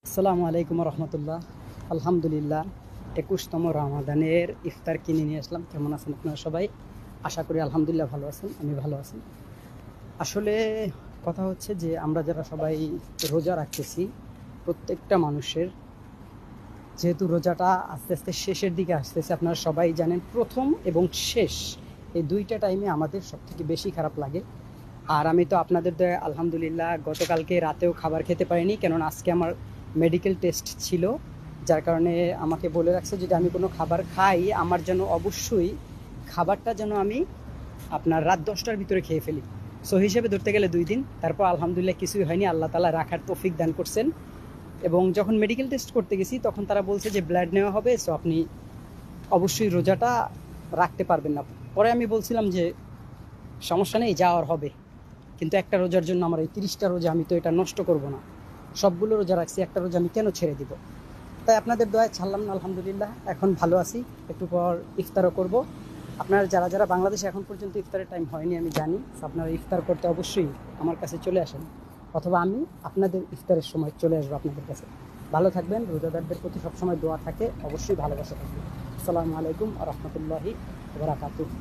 আসসালামু আলাইকুম রহমতুল্লাহ। আলহামদুলিল্লাহ, 21তম রমাদানের ইফতার কিনে নিয়ে আসলাম। কেমন আছেন আপনারা সবাই? আশা করি আলহামদুলিল্লাহ ভালো আছেন, আমি ভালো আছি। আসলে কথা হচ্ছে যে আমরা যারা সবাই রোজা রাখতেছি, প্রত্যেকটা মানুষের যেহেতু রোজাটা আস্তে আস্তে শেষের দিকে আসতেছে, আপনারা সবাই জানেন প্রথম এবং শেষ এই দুইটা টাইমে আমাদের সবথেকে বেশি খারাপ লাগে। আর আমি তো আপনাদের দয়ায় আলহামদুলিল্লাহ গতকালকে রাতেও খাবার খেতে পারিনি, কেননা আজকে আমার মেডিকেল টেস্ট ছিল। যার কারণে আমাকে বলে রাখছে যদি আমি কোনো খাবার খাই আমার যেন অবশ্যই খাবারটা যেন আমি আপনার রাত 10টার ভিতরে খেয়ে ফেলি। সো হিসেবে ধরতে গেলে 2 দিন, তারপর আলহামদুলিল্লাহ কিছুই হয়নি, আল্লাহ তাআলা রাখার তৌফিক দান করছেন। এবং যখন মেডিকেল টেস্ট করতে গেছি তখন তারা বলছে যে ব্লাড নেওয়া হবে, সো আপনি অবশ্যই রোজাটা রাখতে পারবেন না। পরে আমি বলছিলাম যে সমস্যা নেই, যাওয়ার হবে, কিন্তু একটা রোজার জন্য আমার এই 30টা রোজা আমি তো এটা নষ্ট করব না। সবগুলো রোজা রাখছি, একটা রোজা আমি কেন ছেড়ে দিব? তাই আপনাদের দয়ায় ছাড়লাম না, আলহামদুলিল্লাহ এখন ভালো আছি। একটু পর ইফতারও করব। আপনারা যারা যারা বাংলাদেশে এখন পর্যন্ত ইফতারের টাইম হয়নি আমি জানি, আপনারা ইফতার করতে অবশ্যই আমার কাছে চলে আসেন, অথবা আমি আপনাদের ইফতারের সময় চলে আসবো আপনাদের কাছে। ভালো থাকবেন, রোজাদারদের প্রতি সবসময় দোয়া থাকে, অবশ্যই ভালোবাসা থাকবে। আসসালামু আলাইকুম ওয়া রাহমাতুল্লাহি ওয়া বারাকাতুহু।